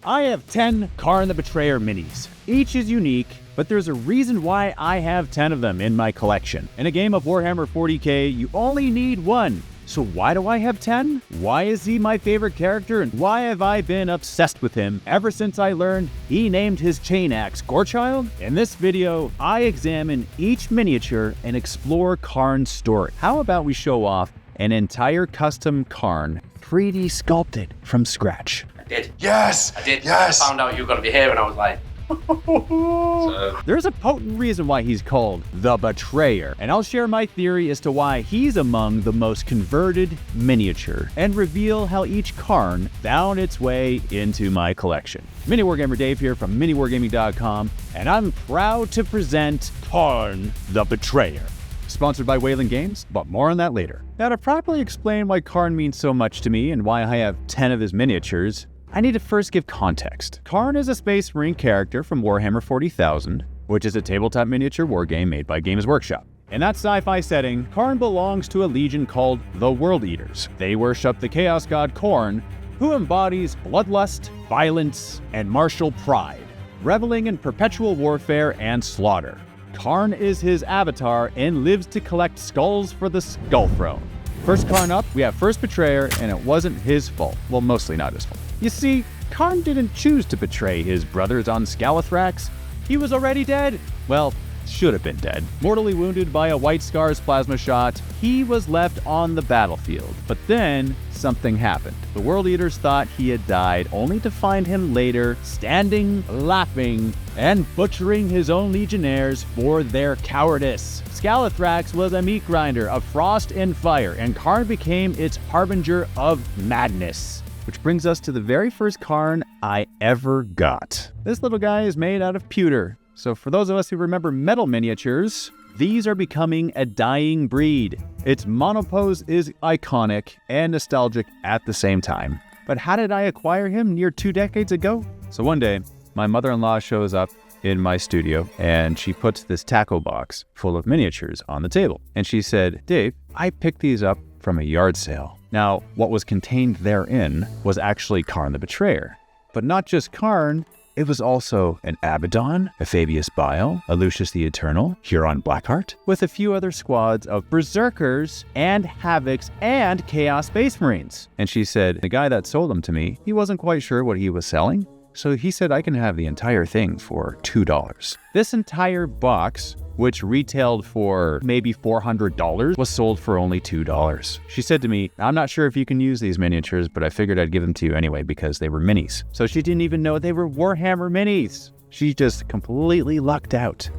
I have 10 Khârn the Betrayer minis. Each is unique, but there's a reason why I have 10 of them in my collection. In a game of Warhammer 40k, you only need one. So why do I have 10? Why is he my favorite character, and why have I been obsessed with him ever since I learned he named his chain axe Gorechild? In this video, I examine each miniature and explore Khârn's story. How about we show off an entire custom Khârn 3D sculpted from scratch? I did. Yes! I did. Yes! I found out you were going to be here and I was like... So. There's a potent reason why he's called the Betrayer, and I'll share my theory as to why he's among the most converted miniature, and reveal how each Khârn found its way into my collection. MiniWarGamer Dave here from MiniWarGaming.com, and I'm proud to present Khârn the Betrayer. Sponsored by Wayland Games, but more on that later. Now, to properly explain why Khârn means so much to me and why I have 10 of his miniatures, I need to first give context. Khârn is a Space Marine character from Warhammer 40,000, which is a tabletop miniature wargame made by Games Workshop. In that sci-fi setting, Khârn belongs to a legion called the World Eaters. They worship the chaos god Khârn, who embodies bloodlust, violence, and martial pride, reveling in perpetual warfare and slaughter. Khârn is his avatar and lives to collect skulls for the Skull Throne. First Khârn up, we have First Betrayer, and it wasn't his fault. Well, mostly not his fault. You see, Khârn didn't choose to betray his brothers on Scalathrax. He was already dead. Well, should have been dead. Mortally wounded by a White Scar's plasma shot, he was left on the battlefield. But then, something happened. The World Eaters thought he had died, only to find him later, standing, laughing, and butchering his own legionnaires for their cowardice. Scalathrax was a meat grinder of frost and fire, and Khârn became its harbinger of madness. Which brings us to the very first Khârn I ever got. This little guy is made out of pewter. So for those of us who remember metal miniatures, these are becoming a dying breed. Its monopose is iconic and nostalgic at the same time. But how did I acquire him near 2 decades ago? So one day, my mother-in-law shows up in my studio and she puts this tackle box full of miniatures on the table. And she said, "Dave, I picked these up from a yard sale." Now, what was contained therein was actually Khârn the Betrayer. But not just Khârn, it was also an Abaddon, a Fabius Bile, a Lucius the Eternal, Huron Blackheart, with a few other squads of Berserkers and Havocs and Chaos Space Marines. And she said, the guy that sold them to me, he wasn't quite sure what he was selling, so he said I can have the entire thing for $2. This entire box, which retailed for maybe $400, was sold for only $2. She said to me, "I'm not sure if you can use these miniatures, but I figured I'd give them to you anyway because they were minis." So she didn't even know they were Warhammer minis. She just completely lucked out.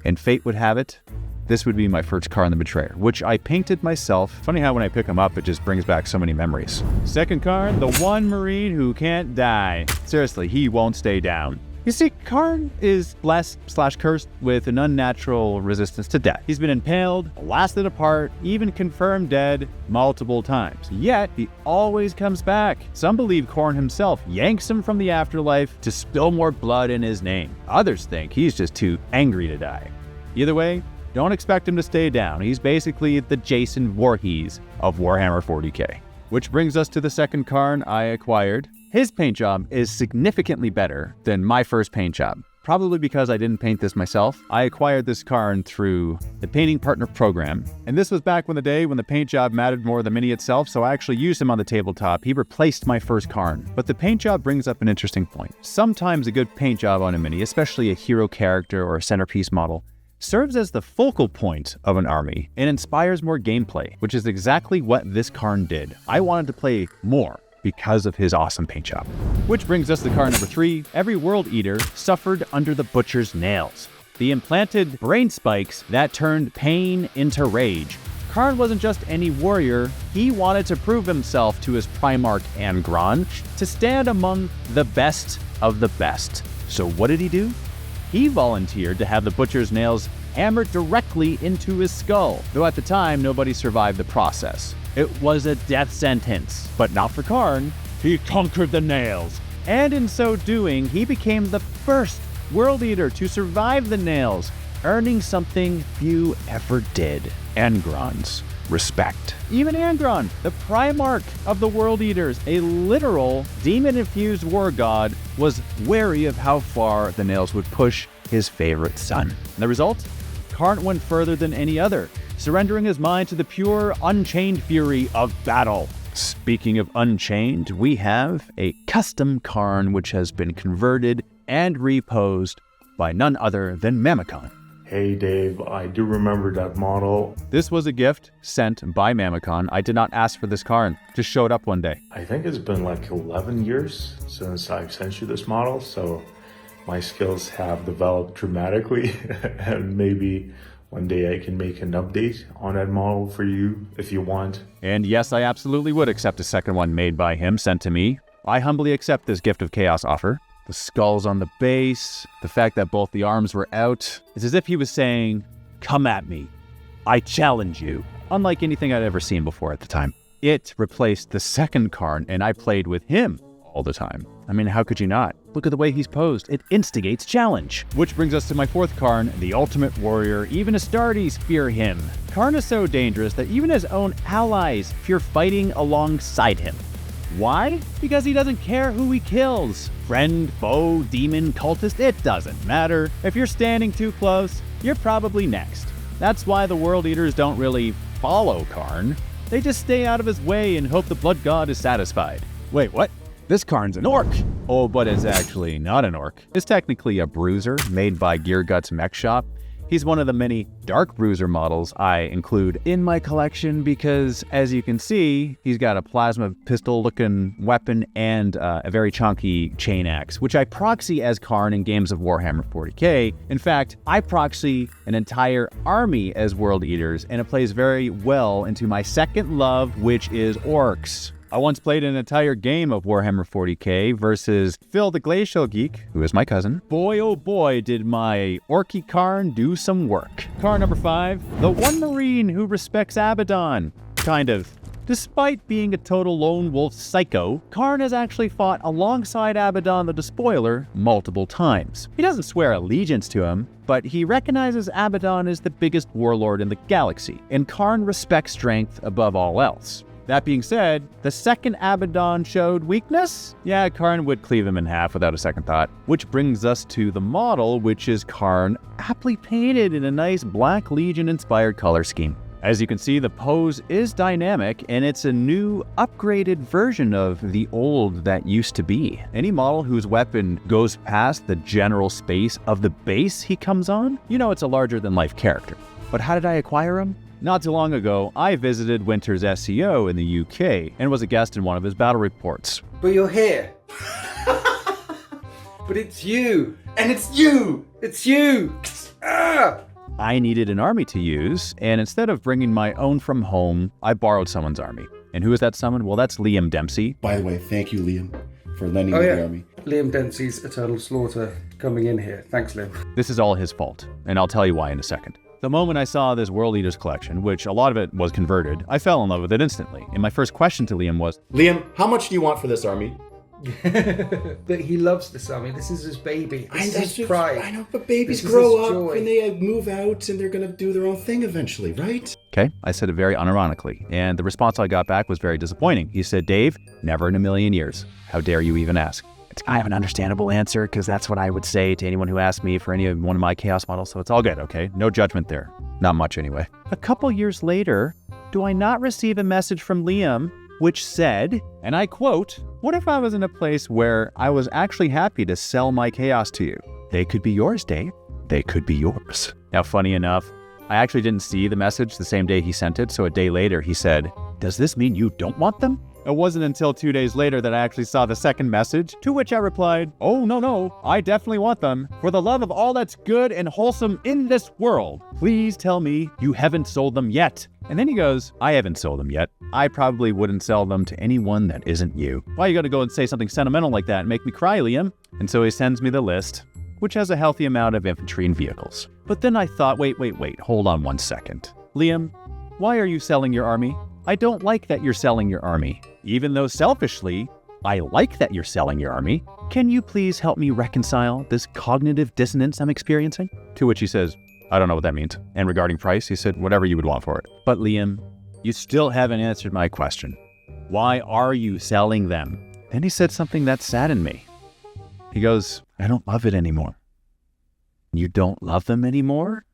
And fate would have it, this would be my first Khârn the Betrayer, which I painted myself. Funny how when I pick them up, it just brings back so many memories. Second Khârn, the one Marine who can't die. Seriously, he won't stay down. You see, Khârn is blessed/cursed with an unnatural resistance to death. He's been impaled, blasted apart, even confirmed dead multiple times. Yet, he always comes back. Some believe Khârn himself yanks him from the afterlife to spill more blood in his name. Others think he's just too angry to die. Either way, don't expect him to stay down. He's basically the Jason Voorhees of Warhammer 40k. Which brings us to the second Khârn I acquired. His paint job is significantly better than my first paint job. Probably because I didn't paint this myself. I acquired this Khârn through the Painting Partner Program. And this was back when the paint job mattered more than the mini itself, so I actually used him on the tabletop. He replaced my first Khârn. But the paint job brings up an interesting point. Sometimes a good paint job on a mini, especially a hero character or a centerpiece model, serves as the focal point of an army and inspires more gameplay, which is exactly what this Khârn did. I wanted to play more because of his awesome paint job. Which brings us to Khârn number 3. Every World Eater suffered under the Butcher's nails, the implanted brain spikes that turned pain into rage. Khârn wasn't just any warrior, he wanted to prove himself to his Primarch Angron to stand among the best of the best. So what did he do? He volunteered to have the Butcher's nails hammered directly into his skull, though at the time nobody survived the process. It was a death sentence, but not for Khârn. He conquered the nails, and in so doing, he became the first World Eater to survive the nails, earning something few ever did: Engrons. respect. Even Angron, the Primarch of the World Eaters, a literal demon-infused war god, was wary of how far the nails would push his favorite son. And the result? Khârn went further than any other, surrendering his mind to the pure, unchained fury of battle. Speaking of unchained, we have a custom Khârn which has been converted and reposed by none other than MultiKhârn. Hey Dave, I do remember that model. This was a gift sent by MultiKhârn. I did not ask for this Khârn, just showed up one day. I think it's been like 11 years since I've sent you this model, so my skills have developed dramatically and maybe one day I can make an update on that model for you if you want. And yes, I absolutely would accept a second one made by him, sent to me. I humbly accept this Gift of Chaos offer. The skulls on the base, the fact that both the arms were out. It's as if he was saying, come at me. I challenge you. Unlike anything I'd ever seen before at the time. It replaced the second Khârn, and I played with him all the time. I mean, how could you not? Look at the way he's posed. It instigates challenge. Which brings us to my fourth Khârn, the ultimate warrior. Even Astartes fear him. Khârn is so dangerous that even his own allies fear fighting alongside him. Why? Because he doesn't care who he kills. Friend, foe, demon, cultist, it doesn't matter. If you're standing too close, you're probably next. That's why the World Eaters don't really follow Khârn. They just stay out of his way and hope the blood god is satisfied. Wait, what? This Khârn's an orc! Oh, but it's actually not an orc. It's technically a bruiser made by Geargut's Mech Shop. He's one of the many dark bruiser models I include in my collection because, as you can see, he's got a plasma pistol-looking weapon and a very chunky chain axe, which I proxy as Khârn in games of Warhammer 40k. In fact, I proxy an entire army as World Eaters, and it plays very well into my second love, which is orcs. I once played an entire game of Warhammer 40k versus Phil the Glacial Geek, who is my cousin. Boy, oh boy, did my orky Khârn do some work. Khârn number 5, the one Marine who respects Abaddon. Kind of. Despite being a total lone wolf psycho, Khârn has actually fought alongside Abaddon the Despoiler multiple times. He doesn't swear allegiance to him, but he recognizes Abaddon as the biggest warlord in the galaxy, and Khârn respects strength above all else. That being said, the second Abaddon showed weakness? Yeah, Khârn would cleave him in half without a second thought. Which brings us to the model, which is Khârn, aptly painted in a nice Black Legion-inspired color scheme. As you can see, the pose is dynamic, and it's a new, upgraded version of the old that used to be. Any model whose weapon goes past the general space of the base he comes on, you know it's a larger-than-life character. But how did I acquire him? Not too long ago, I visited Winter's SEO in the UK and was a guest in one of his battle reports. But you're here. But it's you. And it's you. It's you. Ah! I needed an army to use, and instead of bringing my own from home, I borrowed someone's army. And who is that someone? Well, that's Liam Dempsey. By the way, thank you, Liam, for lending me the army. Liam Dempsey's Eternal Slaughter coming in here. Thanks, Liam. This is all his fault, and I'll tell you why in a second. The moment I saw this World Eaters collection, which a lot of it was converted, I fell in love with it instantly. And my first question to Liam was, Liam, how much do you want for this army? But he loves this army. This is his baby. This is his pride. I know, but babies grow up and they move out and they're going to do their own thing eventually, right? Okay, I said it very unironically. And the response I got back was very disappointing. He said, Dave, never in a million years. How dare you even ask? It's kind of an understandable answer because that's what I would say to anyone who asked me for any of one of my chaos models, so it's all good, okay? No judgment there. Not much anyway. A couple years later, do I not receive a message from Liam which said, and I quote, what if I was in a place where I was actually happy to sell my chaos to you? They could be yours, Dave. They could be yours. Now, funny enough, I actually didn't see the message the same day he sent it, so a day later he said, does this mean you don't want them? It wasn't until 2 days later that I actually saw the second message, to which I replied, oh, no, I definitely want them. For the love of all that's good and wholesome in this world, please tell me you haven't sold them yet. And then he goes, I haven't sold them yet. I probably wouldn't sell them to anyone that isn't you. Why you gotta go and say something sentimental like that and make me cry, Liam? And so he sends me the list, which has a healthy amount of infantry and vehicles. But then I thought, wait, hold on 1 second. Liam, why are you selling your army? I don't like that you're selling your army. Even though selfishly, I like that you're selling your army. Can you please help me reconcile this cognitive dissonance I'm experiencing? To which he says, I don't know what that means. And regarding price, he said, whatever you would want for it. But Liam, you still haven't answered my question. Why are you selling them? Then he said something that saddened me. He goes, I don't love it anymore. You don't love them anymore?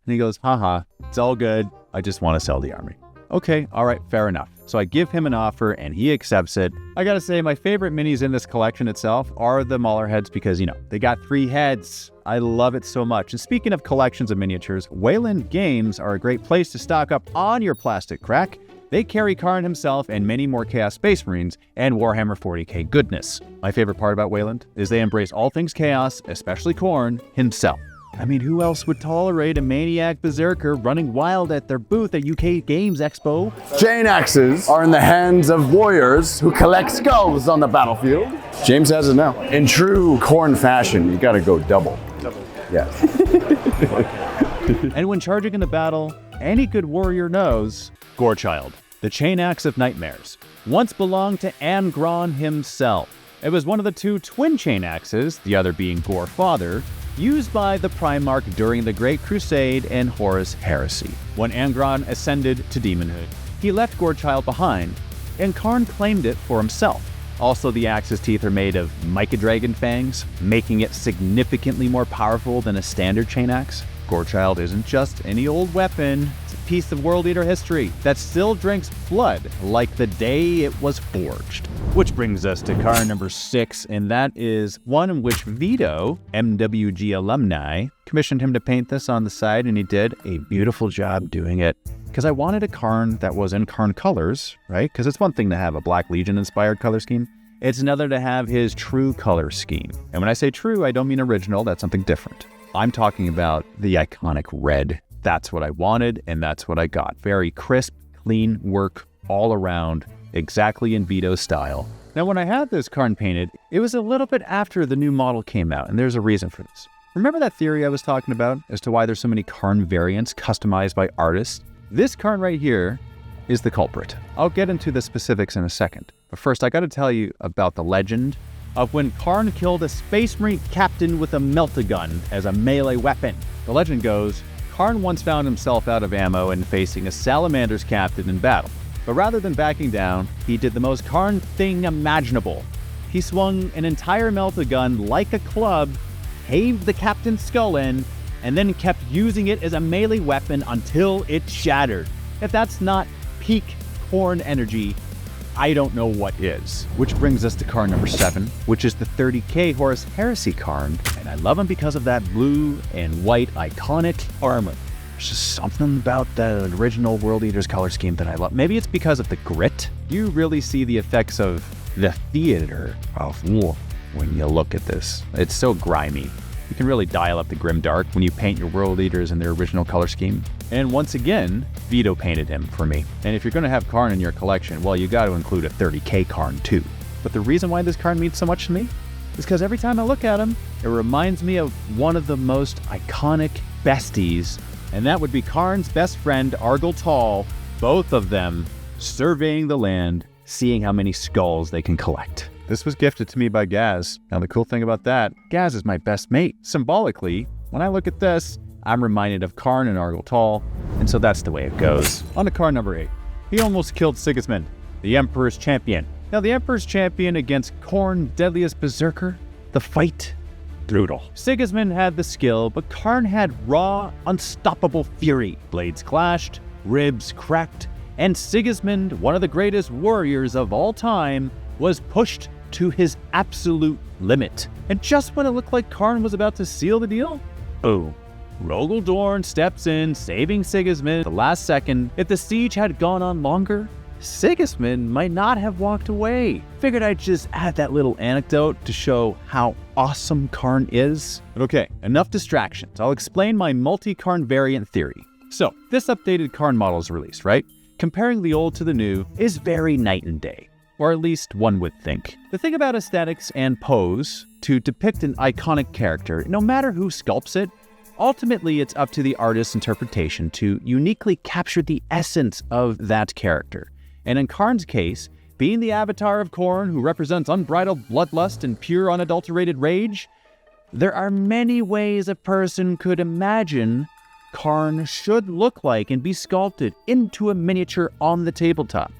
And he goes, haha, it's all good. I just want to sell the army. Okay, all right, fair enough. So I give him an offer and he accepts it. I gotta say, my favorite minis in this collection itself are the Mauler heads because, they got 3 heads. I love it so much. And speaking of collections of miniatures, Wayland Games are a great place to stock up on your plastic crack. They carry Khârn himself and many more Chaos Space Marines and Warhammer 40k goodness. My favorite part about Wayland is they embrace all things Chaos, especially Khârn himself. I mean, who else would tolerate a maniac berserker running wild at their booth at UK Games Expo? Chainaxes are in the hands of warriors who collect skulls on the battlefield. James has it now. In true Khârn fashion, you gotta go double. Double. Yeah. And when charging in the battle, any good warrior knows Gorechild, the chainaxe of nightmares, once belonged to Angron himself. It was one of the 2 twin chainaxes, the other being Gore Father, used by the Primarch during the Great Crusade and Horus Heresy. When Angron ascended to demonhood, he left Gorechild behind, and Khârn claimed it for himself. Also, the axe's teeth are made of Mica Dragon fangs, making it significantly more powerful than a standard chainaxe. Gorechild isn't just any old weapon, it's a piece of World Eater history that still drinks blood like the day it was forged. Which brings us to Khârn number 6, and that is one in which Vito, MWG alumni, commissioned him to paint this on the side, and he did a beautiful job doing it. Because I wanted a Khârn that was in Khârn colors, right? Because it's one thing to have a Black Legion-inspired color scheme. It's another to have his true color scheme. And when I say true, I don't mean original, that's something different. I'm talking about the iconic red. That's what I wanted, and that's what I got. Very crisp, clean work all around, exactly in Vito's style. Now, when I had this Khârn painted, it was a little bit after the new model came out, and there's a reason for this. Remember that theory I was talking about as to why there's so many Khârn variants customized by artists? This Khârn right here is the culprit. I'll get into the specifics in a second, but first I gotta tell you about the legend of when Khârn killed a Space Marine captain with a melt-a-gun as a melee weapon. The legend goes, Khârn once found himself out of ammo and facing a Salamander's captain in battle. But rather than backing down, he did the most Khârn thing imaginable. He swung an entire melt-a-gun like a club, caved the captain's skull in, and then kept using it as a melee weapon until it shattered. If that's not peak Khârn energy, I don't know what is. Which brings us to Khârn number 7, which is the 30k Horus Heresy Khârn, and I love him because of that blue and white iconic armor. There's just something about the original World Eaters color scheme that I love. Maybe it's because of the grit. You really see the effects of the theater of war when you look at this. It's so grimy. You can really dial up the grim dark when you paint your World Eaters in their original color scheme. And once again, Vito painted him for me. And if you're going to have Khârn in your collection, well, you got to include a 30k Khârn too. But the reason why this Khârn means so much to me is because every time I look at him, it reminds me of one of the most iconic besties, and that would be Khârn's best friend, Argyle Tall, both of them surveying the land, seeing how many skulls they can collect. This was gifted to me by Gaz. Now the cool thing about that, Gaz is my best mate. Symbolically, when I look at this, I'm reminded of Khârn and Argyle Tall, and so that's the way it goes. On to Khârn number 8. He almost killed Sigismund, the Emperor's champion. Now the Emperor's champion against Khârn's deadliest berserker, the fight, brutal. Sigismund had the skill, but Khârn had raw, unstoppable fury. Blades clashed, ribs cracked, and Sigismund, one of the greatest warriors of all time, was pushed to his absolute limit. And just when it looked like Khârn was about to seal the deal, boom. Rogal Dorn steps in, saving Sigismund at the last second. If the siege had gone on longer, Sigismund might not have walked away. Figured I'd just add that little anecdote to show how awesome Khârn is. But okay, enough distractions. I'll explain my MultiKhârn variant theory. So, this updated Khârn model is released, right? Comparing the old to the new is very night and day. Or at least one would think. The thing about aesthetics and pose to depict an iconic character, no matter who sculpts it, ultimately it's up to the artist's interpretation to uniquely capture the essence of that character. And in Khârn's case, being the avatar of Khârn who represents unbridled bloodlust and pure unadulterated rage, there are many ways a person could imagine Khârn should look like and be sculpted into a miniature on the tabletop,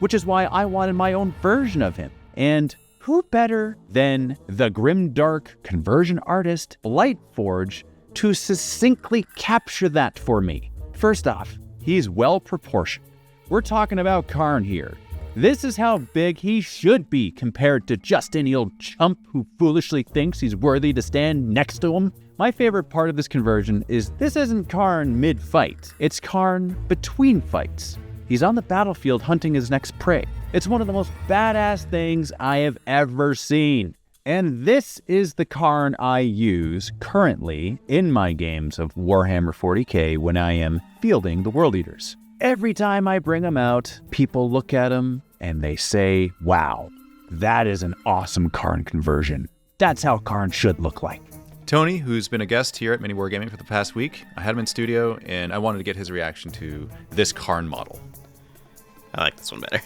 which is why I wanted my own version of him. And who better than the grimdark conversion artist Blightforge to succinctly capture that for me? First off, he's well proportioned. We're talking about Khârn here. This is how big he should be compared to just any old chump who foolishly thinks he's worthy to stand next to him. My favorite part of this conversion is this isn't Khârn mid-fight, it's Khârn between fights. He's on the battlefield hunting his next prey. It's one of the most badass things I have ever seen. And this is the Khârn I use currently in my games of Warhammer 40k when I am fielding the World Eaters. Every time I bring him out, people look at him and they say, wow, that is an awesome Khârn conversion. That's how Khârn should look like. Tony, who's been a guest here at MiniWarGaming for the past week, I had him in studio and I wanted to get his reaction to this Khârn model. I like this one better.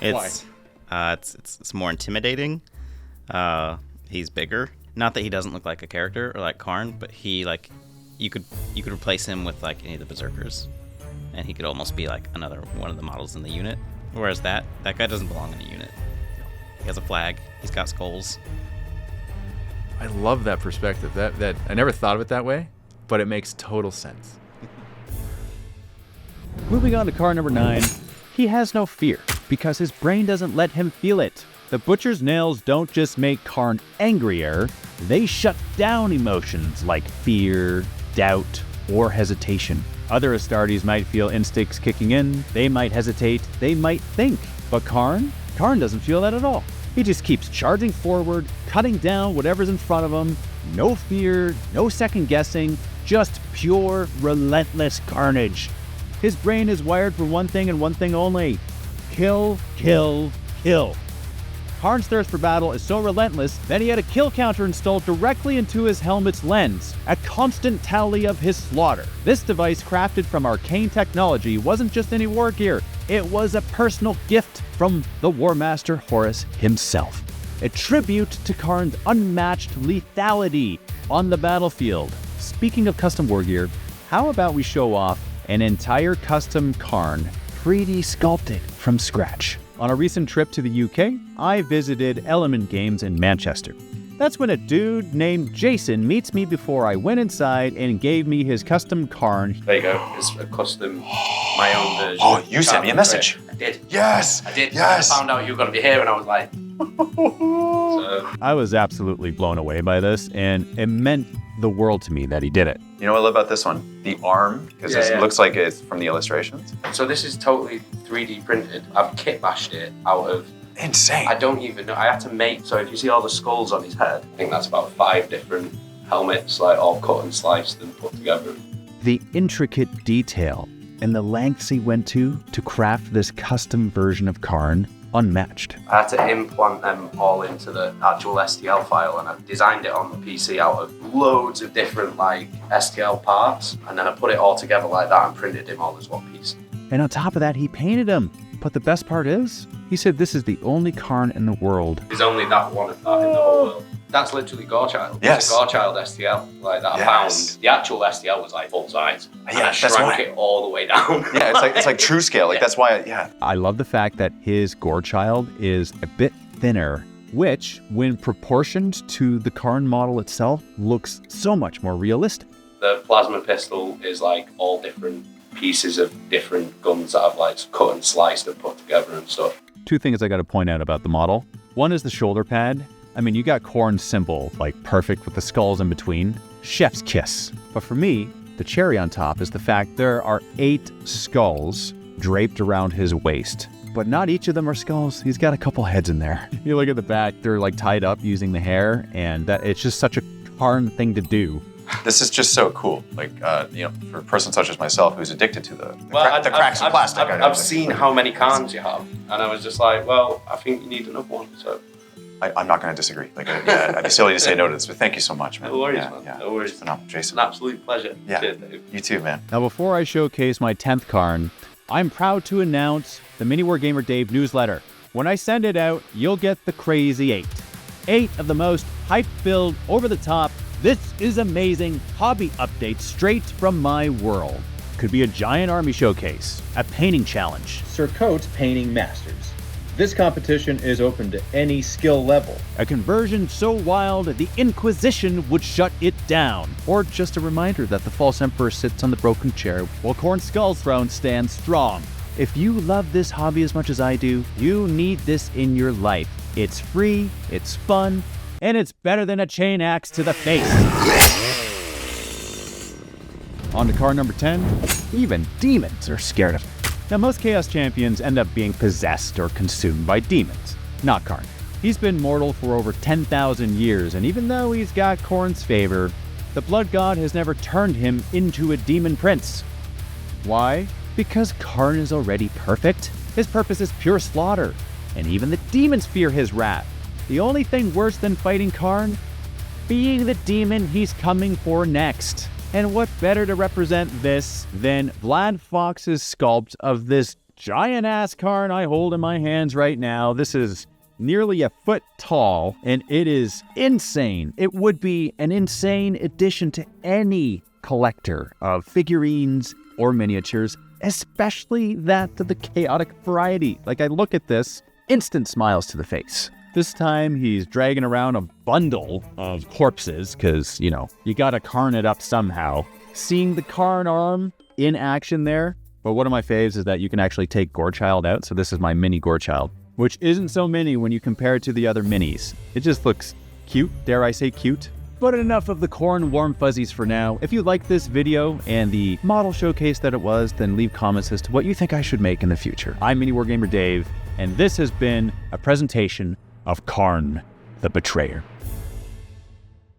It's more intimidating. He's bigger. Not that he doesn't look like a character or like Khârn, but he you could replace him with like any of the berserkers, and he could almost be like another one of the models in the unit. Whereas that guy doesn't belong in a unit. He has a flag. He's got skulls. I love that perspective. That I never thought of it that way, but it makes total sense. Moving on to Khârn number 9, he has no fear because his brain doesn't let him feel it. The Butcher's nails don't just make Khârn angrier, they shut down emotions like fear, doubt, or hesitation. Other Astartes might feel instincts kicking in, they might hesitate, they might think. But Khârn doesn't feel that at all. He just keeps charging forward, cutting down whatever's in front of him. No fear, no second guessing, just pure, relentless carnage. His brain is wired for one thing and one thing only: kill, kill, kill. Khârn's thirst for battle is so relentless that he had a kill counter installed directly into his helmet's lens, a constant tally of his slaughter. This device, crafted from arcane technology, wasn't just any war gear, it was a personal gift from the War Master Horus himself. A tribute to Khârn's unmatched lethality on the battlefield. Speaking of custom war gear, how about we show off an entire custom Khârn 3D sculpted from scratch? On a recent trip to the UK, I visited Element Games in Manchester. That's when a dude named Jason meets me before I went inside and gave me his custom Khârn. There you go. It's a custom, my own version. Oh, you sent me a message. I did. Yes. I did. Yes. I found out you were going to be here and I was like, so. I was absolutely blown away by this, and it meant the world to me that he did it. You know what I love about this one? The arm, because it looks like it's from the illustrations. So this is totally 3D printed. I've kit bashed it out of... Insane. I don't even know. I had to make... So if you see all the skulls on his head, I think that's about 5 different helmets, like all cut and sliced and put together. The intricate detail and the lengths he went to craft this custom version of Khârn, unmatched. I had to implant them all into the actual STL file, and I designed it on the PC out of loads of different like STL parts, and then I put it all together like that and printed them all as one piece. And on top of that, he painted them. But the best part is, he said this is the only Khârn in the world. There's only that one of that in the whole world. That's literally Gorechild. Yes. It's a Gorechild STL like that. I found. The actual STL was like full size. And I shrank it all the way down. Yeah, it's like true scale. Like that's why, I love the fact that his Gorechild is a bit thinner, which, when proportioned to the Khârn model itself, looks so much more realistic. The plasma pistol is like all different pieces of different guns that I've like cut and sliced and put together and stuff. 2 things I got to point out about the model. One is the shoulder pad. I mean, you got Khârn's symbol, like perfect with the skulls in between. Chef's kiss. But for me, the cherry on top is the fact there are 8 skulls draped around his waist. But not each of them are skulls. He's got a couple heads in there. You look at the back, they're like tied up using the hair, and that it's just such a Khârn thing to do. This is just so cool. Like, for a person such as myself who's addicted to the cracks of plastic. I've seen how many Khârns you have, and I was just like, well, I think you need another one. So I'm not going to disagree. Like, I'd be silly to say no to this, but thank you so much, man. No worries, man. No worries. Phenomenal, Jason. An absolute pleasure. Yeah. Cheers, Dave. You too, man. Now, before I showcase my 10th Khârn, I'm proud to announce the MiniWarGamer Dave newsletter. When I send it out, you'll get the crazy 8. 8 of the most hype-filled, over-the-top, This is amazing hobby update straight from my world. Could be a giant army showcase, a painting challenge, Sir Coates Painting Masters. This competition is open to any skill level. a conversion so wild the Inquisition would shut it down, or just a reminder that the false emperor sits on the broken chair while Khârn's Skull's throne stands strong. If you love this hobby as much as I do, you need this in your life. It's free, it's fun, and it's better than a chain axe to the face. On to card number 10. Even demons are scared of it. Now, most Chaos Champions end up being possessed or consumed by demons. Not Khârn. He's been mortal for over 10,000 years, and even though he's got Khârn's favor, the Blood God has never turned him into a demon prince. Why? Because Khârn is already perfect. His purpose is pure slaughter, and even the demons fear his wrath. The only thing worse than fighting Khârn? Being the demon he's coming for next. And what better to represent this than Vlad Fox's sculpt of this giant-ass Khârn I hold in my hands right now. This is nearly a foot tall, and it is insane. It would be an insane addition to any collector of figurines or miniatures, especially that of the chaotic variety. Like, I look at this, instant smiles to the face. This time, he's dragging around a bundle of corpses, because, you know, you gotta Khârn it up somehow. Seeing the Khârn arm in action there, but one of my faves is that you can actually take Gorechild out, so this is my mini Gorechild, which isn't so mini when you compare it to the other minis. It just looks cute, dare I say cute? But enough of the Khârn warm fuzzies for now. If you liked this video and the model showcase that it was, then leave comments as to what you think I should make in the future. I'm MiniWarGamer Dave, and this has been a presentation of Khârn the Betrayer.